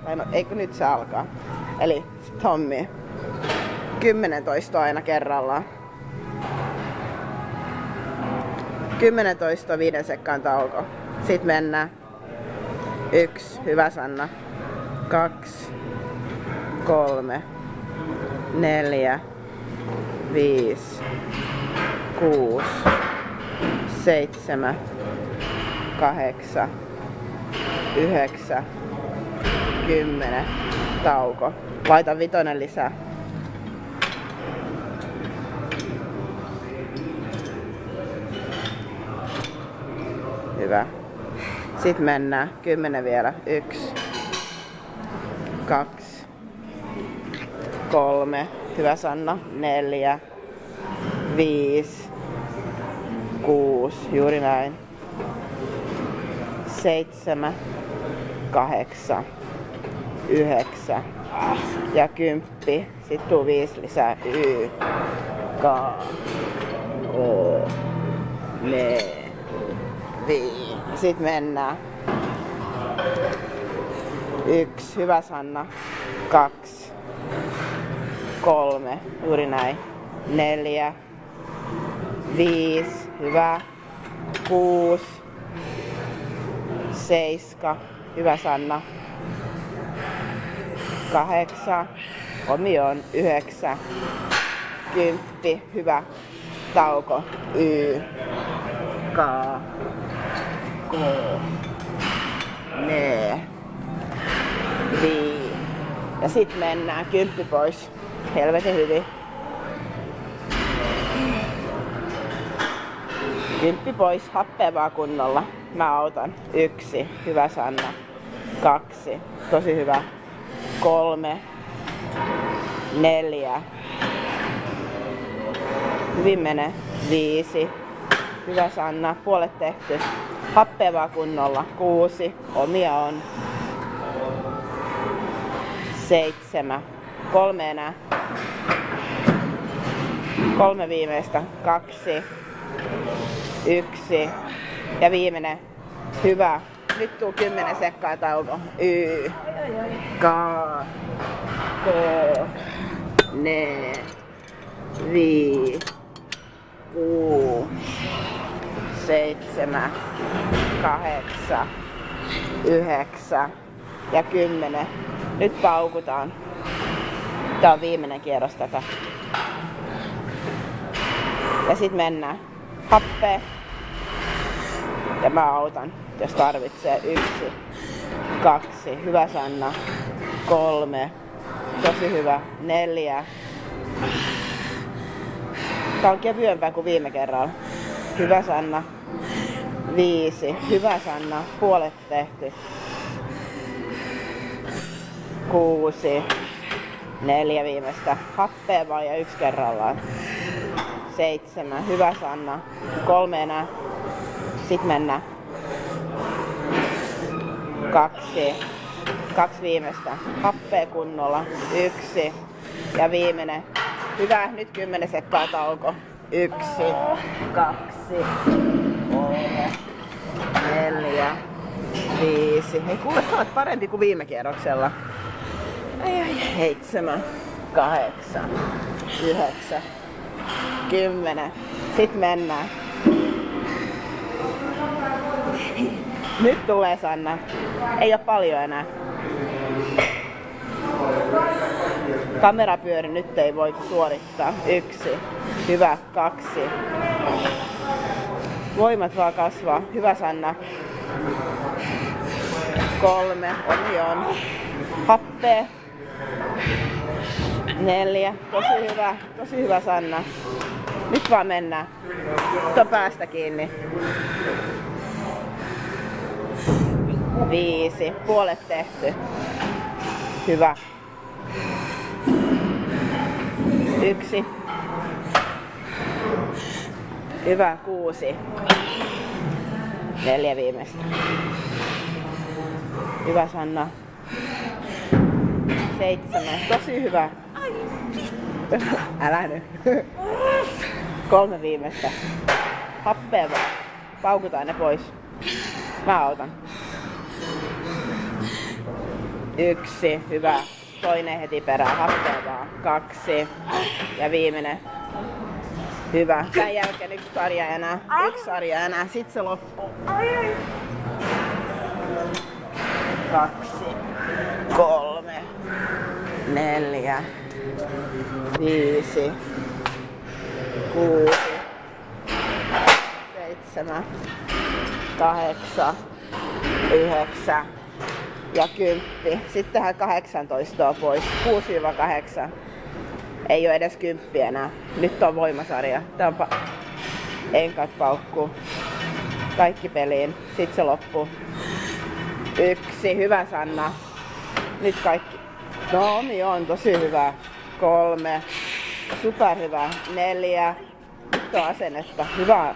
Tai no, eikö nyt se alkaa? Eli Tommi. 10 toistoa aina kerrallaan. 10 toistoa 5 sekkaan tauko. Sitten mennään. 1, hyvä Sanna. 2, 3, 4, 5, 6, 7, 8, 9, 10. Tauko. Laita 5 lisää. Hyvä. Sitten mennään. 10 vielä. 1, 2, 3. Hyvä Sanna. 4, 5, 6. Juuri näin. 7, 8, 9 ja 10. Sitten tuu 5 lisää. Y, K, O, N, V. Sitten mennään. 1, hyvä Sanna. 2, 3, juuri näin. 4, 5, hyvä. 6, 7, hyvä Sanna. 8, omioon. 9, 10, hyvä. Tauko. Y, K, K, N, V. Ja sit mennään 10 pois. Helvetin hyvin. 10 pois, happea vaan kunnolla. Mä autan. 1, hyvä Sanna. 2, tosi hyvä. 3, 4, hyvin mene. 5, hyvä Sanna. Puolet tehty. Happea vaan kunnolla. 6, omia on. 7, 3 enää. 3 viimeistä. 2, 1 ja viimeinen. Hyvä. Nyt tuu 10 sekkaa tauko. Y, K, K, N, V, 6, 7, 8, 9 ja 10. Nyt paukutaan. Tää on viimeinen kierros tätä. Ja sit mennään. Happea. Ja mä autan, jos tarvitsee. 1, 2, hyvä Sanna. 3, tosi hyvä. 4. Tää on kevyempää kuin viime kerralla. Hyvä Sanna. 5, hyvä Sanna. Puolet tehty. 6, 4 viimeistä. Happea vaan ja 1 kerrallaan. 7, hyvä Sanna. 3 enää. Sitten mennään. 2, 2 viimeistä. Happea kunnolla. 1 ja viimeinen. Hyvä, nyt 10 sekkaa tauko. 1, 2, 3, 4, 5. Hei kuule, sä olet parempi kuin viime kierroksella. 7, 8, 9, 10. Sitten mennään. Nyt tulee Sanna. Ei oo paljon enää. Kamerapyöri nyt ei voi suorittaa. 1. Hyvä. 2. Voimat vaan kasvaa. Hyvä Sanna. 3. Omioon. Happea. 4. Tosi hyvä. Tosi hyvä Sanna. Nyt vaan mennään. Nyt on päästä kiinni. 5. Puolet tehty. Hyvä. 1. Hyvä. 6. 4 viimeistä. Hyvä Sanna. 7. Tosi hyvä. Älä nyt. 3 viimeistä. Happea vaan. Paukutaan ne pois. Mä autan. 1, hyvä. Toinen heti perään, happea vaan. 2 ja viimeinen. Hyvä. Tän jälkeen 1 sarja enää. 1 sarja enää, sit se loppuu. 2, 3, 4, 5, 6, 7, 8, 9 ja 10. Sittenhän 18 pois. 6-8. Ei oo edes 10 enää. Nyt on voimasarja. Tää on enkat paukkuu. Kaikki peliin. Sit se loppuu. 1. Hyvä Sanna. Nyt kaikki. No niin on tosi hyvä. 3. Superhyvä. 4. Nyt on asennetta. Hyvä.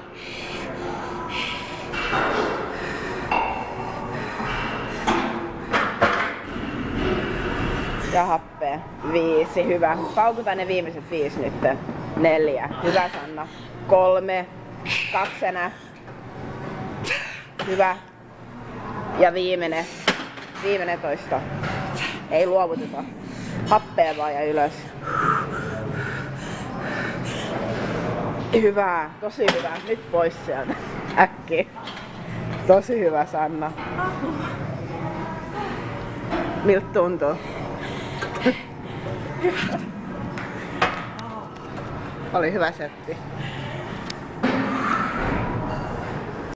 Ja happea. 5. Hyvä. Paukutaan ne viimeiset 5 nyt. 4. Hyvä Sanna. 3. 2 enää. Hyvä. Ja viimeinen. Viimeinen toista. Ei luovuteta. Happea vaan ja ylös. Hyvä. Tosi hyvä. Nyt pois sieltä. Äkkiä. Tosi hyvä Sanna. Miltä tuntuu? Oli hyvä setti.